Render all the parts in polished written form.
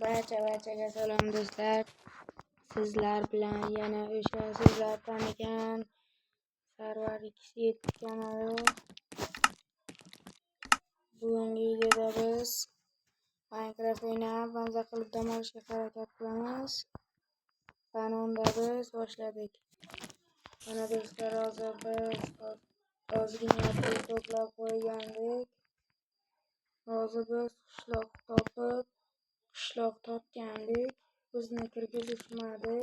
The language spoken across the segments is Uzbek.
Barchaga salom do'stlar. Sizlar bilan yana o'sha sizlar tanigan Sarvar X7 kanali. Bugungi videoda biz Minecraft o'ynab maza qilib dam olishga harakat qilamiz. Unda biz boshladik. Mana do'stlar, hozir biz ozgina pul to'plab qo'ygandik. Hozir biz qishloq topgandik. Bizni kirgizishmadi.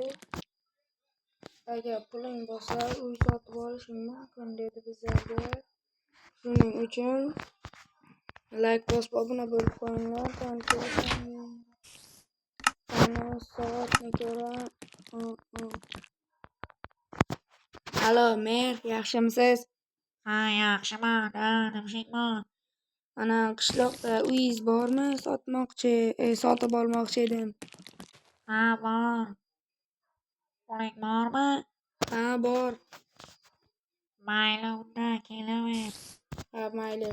Agar puling bo'lsa uy sotib olishing mumkin dedi bizlarga. Shuning uchun like bosib obuna bo'lib qo'yinglar. Mana soatni ko'ra. Alo, mer, yaxshimisiz? Ha, yaxshiman. Nimshikman. Ana qishloqda uyingiz bormi? Sotib olmoqchi edim. Ha, bor. Puling bormi? Ha, bor. Mayli, unda kelaver. Ha, mayli.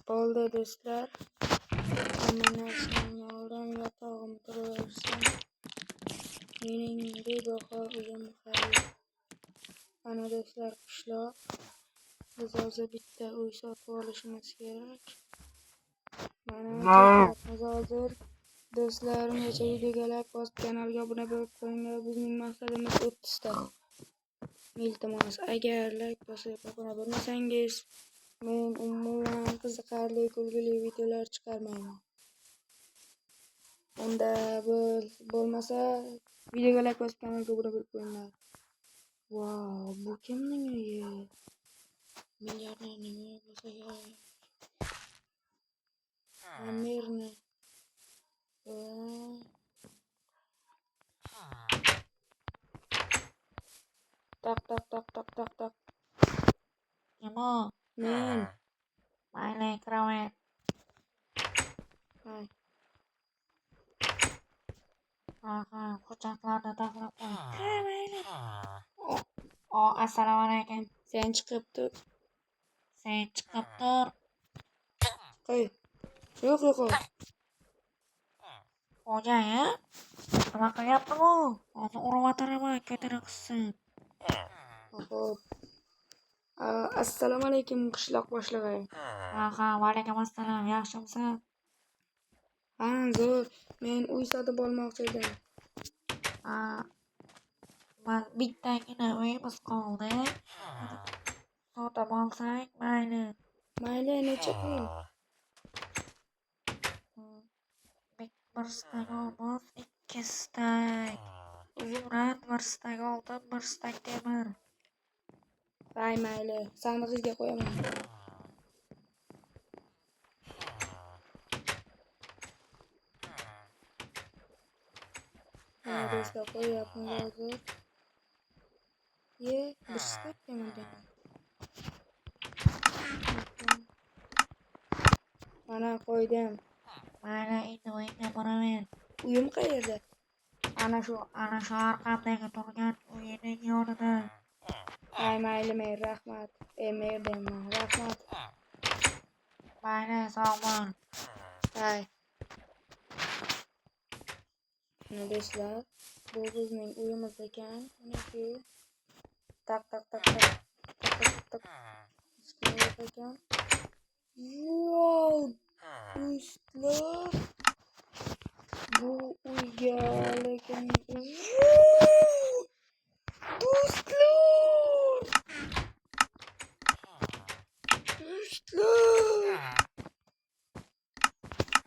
Bo'ldi do'stlar. Hamma narsani oldim, yotog'im turaversin. Mening bebaho uyim xayr. Ana do'stlar, qishloq. Biz hozir bitta uy sotib olishimiz kerak. Mana biz hozir do'stlar, necha videoga like bosib kanalga obuna bo'lib qo'yinglar. Bizning maqsadimiz 30 ta. Iltimos, agar like bosib obuna bo'lmasangiz, men umuman qiziqarli, kulgili videolar chiqarmayman. Unda bo'lmasa videoga like bosib kanalga obuna bo'lib qo'yinglar. Wow, bu kimning uyi? Milliarderning uyi bo'lsa kerak. Amirni. Tak. Kim u? Men. Mayli, kiraver. Hay. Ha, hujjatlarni tahlil qil. Ha, mayli. Assalomu alaykum. Sen chiqib tur. Qo'y. Yo'q. Xo'jayin, nima qilyapti bu? Hozir urib o'tiraman, ketini qissin. Xo'p. Assalomu alaykum qishloq boshlig'i. Ha, vaalaykum assalom. Yaxshimisan? Ha, zo'r. Men uy sotib olmoqchi edim. Bittagina uyimiz qoldi. Sotib olsak mayli. Mayli, necha pul? Bir stak olmos, 2 stak zumrad, 1 stak oltin, 1 stak temir. Mayli. Sandig'ingizga qo'yaman. Mana do'stlar, qo'yapmiz hozir. 1 stak temir. Mana qo'ydim. Mayli, endi uyga boraver. Uyim qayerda? Ana shu orqamdagi turgan uyining yonida. Mayli, mer, rahmat. Mer deyman, rahmat. Mayli, sog' bo'l. Hay. Mana do'stlar, bu bizning uyimiz ekan. Mana shu. Tak. Ishlayapti ekan. Wow! Do'stlar. Bu uyga lekin do'stlar.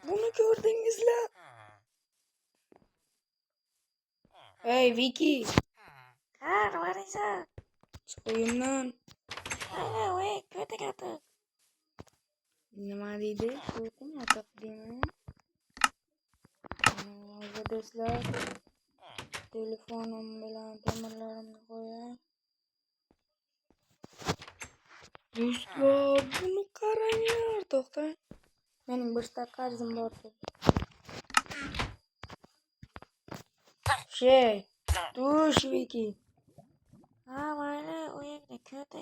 Buni ko'rdingizlar? Hey, Viki. Ha, nima deysan? Chiq uyimdan. Mayli, voy, ko'ta. Nima deydi? Shuqmi taqdimi? Hozir do'stlar, telefonim bilan temirlarimni qo'yay. Do'stlar, buni qaranglar, to'xtang. Mening 1 stak qarzim bor. Tush Viki. Ha, mayli, uyingni ko'ta.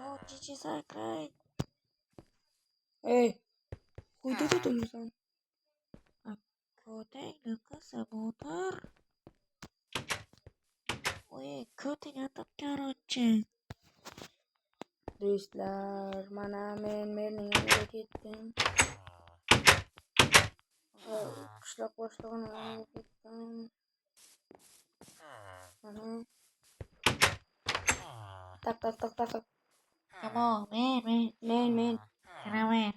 O, chichi sakray. Ey, quyda dedim sen. Kötüyle kızım otur. Uy kötü yatıp karınca. Do'stlar, mana men Merning yoniga ketdim. Qishloq boshlig'ini yoniga ketdim. Mana. Tak. Tamam men. Men. Kiramen.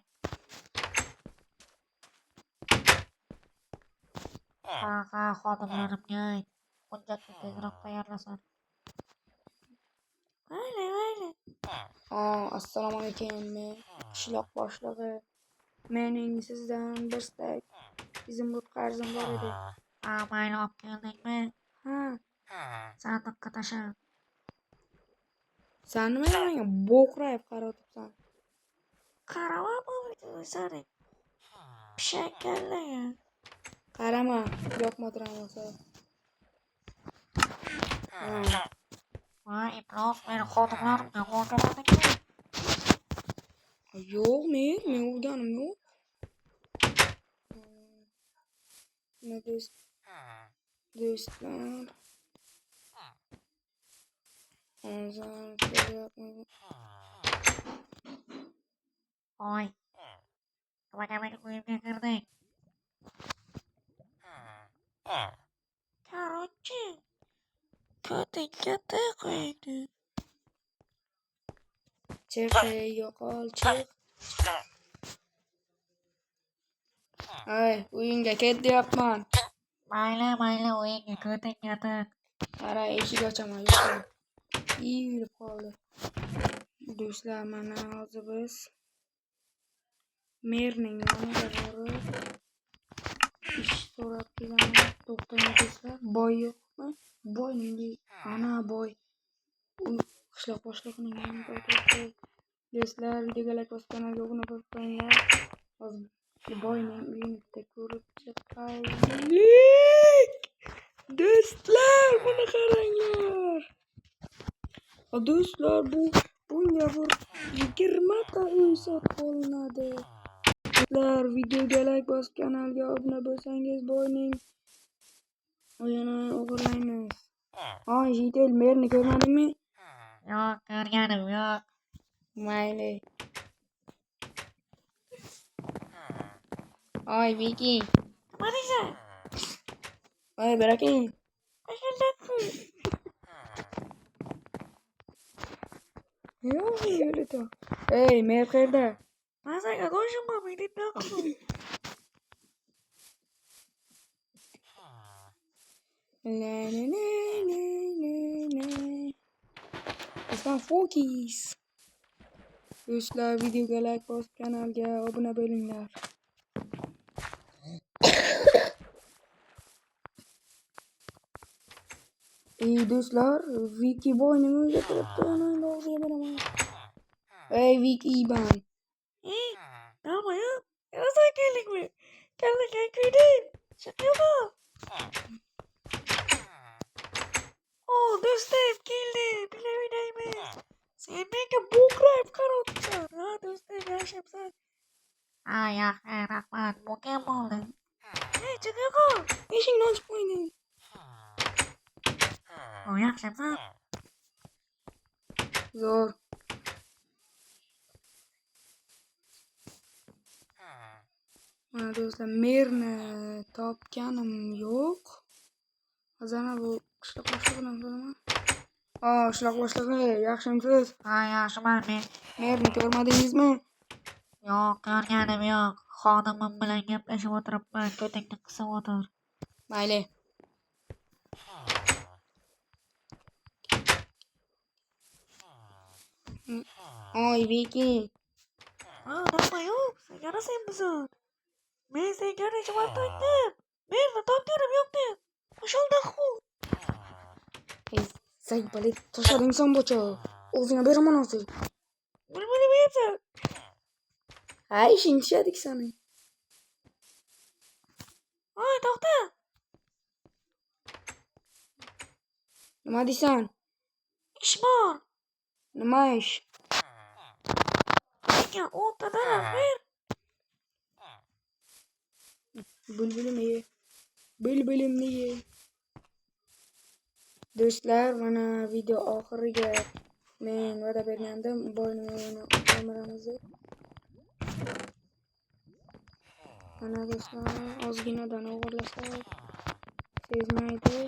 Kanka xodimlarimga ayt. Hujjatni tezroq tayyorlasin. Mayli. Assalomu alaykum. Men qishloq boshlig'i. Mening sizdan bir stak izimrud qarzim bor edi. Mayli olib keldingmi? Ha, Sandiqqa tasha. sen nima menga bo'qrayib qarab o'tiribsan? Qaramam sening. Pishak kallaga. Qarama, yoqmadim bo'lsa. Voy iflos meni xodimlarimga qo'rqamadingmi? Yo'q, men urganim yo'q. Nima do'stlar? Hozir kelyapman. Voy. Nimaga meni uyimga kirding? Короче, kötü qo'ydi. Chiq, yo'qol, chiq. Ay, uyingga ket deyapman. Mayli uyingga ko'ting yotiq. Qara, eshik ochaman, yo'qol. Yurib qoldi. Do'stlar, mana hozir biz Merning yoniga borib ish so'rab kelamiz. To'xtang do'stlar, boy yo'qmi? Boyning ana boy. U qishloq boshlig'ining yonida o'tiribdi. Do'stlar, videoga like bosib kanalga obuna bo'lib qo'yinglar. Hozir boyning uyini ko'rib chiqaylik. Do'stlar, buni qaranglar. Do'stlar, bunga bir 20 ta uy sotib olinadi. Do'stlar, videoga like bosib kanalga obuna bo'lsangiz boyning uyini o'g'irlaymiz. Jitel, merni ko'rmadingmi? Yo'q, ko'rganim yo'q. Mayli. Viki. Nima deysan? Baraking. Yo'q, yo'lida. Mer qayerda? Men senga qo'shim bo'lmay deb yoqdim. Aslan Fokis. Do'stlar, videoga like bosib kanalga obuna bo'linglar. Do'stlar, Viki boyning uyiga kiribdi. Onangni og'ziga beraman. Viki ban. Nima yo'q? Yo'q keldingmi? Kallaga kuydi. Chiqyapmi? Do'stim keldi. Birga o'ynaymiz. Sen menga bo'qrayib qarabsan. Do'stim yaxshimsan? Yaxshi, rahmat. Mukammal bo'ldi. Chiqyapmi? Eshikni ochib qo'ying. Yaxshimsan? Zo'r. Mana do'stlar, merni topganim yo'q. Hozir bu qishloq boshlig'idan so'raman. Qishloq boshlig'i, yaxshimisiz? Yaxshiman men. Merni ko'rmadingizmi? Yo'q, ko'rganim yo'q. Xodimim bilan gaplashib o'tiribman. Ko'tingni qisib o'tir. Mayli. Viki. Nima yo'q? Sigara senmisan? Men senga necha marta aytdim. Merni topganim yo'q deb. Qo'shildi ku. Zaybali tashlading inson bo'cha. O'zingga beraman hozir. Nima deyapsan? Ishing tushadik sani. To'xta. Nima deysan? Ish bor. Nima ish? Menga 10 ta daraxt ber. Bulbulim ye. Bilimli yeng. Do'stlar, mana video oxiriga men va'da bergandim, boyning uyini ta'mirlamiz deb. Mana do'stlar, ozginadan o'g'irlasak sezmaydi.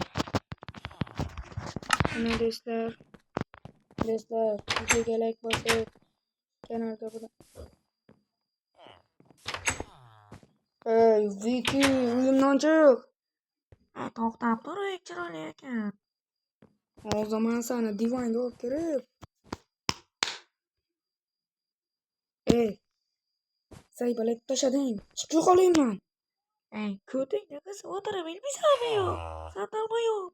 Mana do'stlar, videoga like bosib, kanalga obuna. Ey, Viki, uyimdan chiq. To'xtab turing, chiroyli ekan. Hozir men seni divanga olib kirib. Ey, saybalab tashlading. Chiqib yo'qolayman. Ko'tingni qisib o'tirib bilmaysanmi yo'q? Sandalmi yo'q?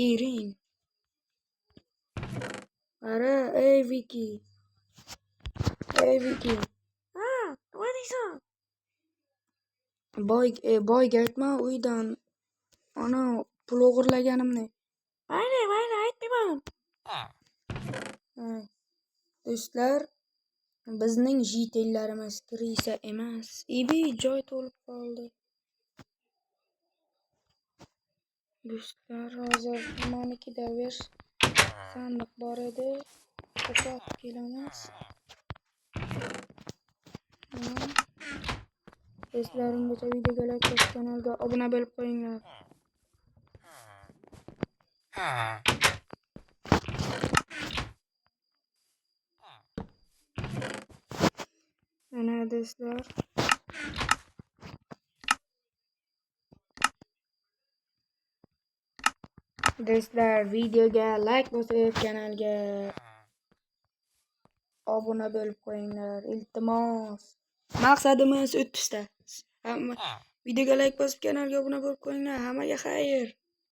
Ering. Qara, ey Viki. Ha, nima deysan? Boyga aytma uydan ana pul o'g'irlaganimni. Mayli, aytmayman. Do'stlar, bizning jitellarimiz kirisa emas. Ibi joy to'lib qoldi. Do'stlar, hozir menikida sandiq bor edi. O'qib kelamiz. Do'stlar, ungacha videoga like bosib, kanalga obuna bo'lib qo'yinglar. Mana do'stlar. Do'stlar, videoga like bosib, kanalga obuna bo'lib qo'yinglar. Iltimos. Maqsadimiz 30 ta. Videoga like bosib, kanalga obuna bo'lib qo'yinglar. Hammaga xayr.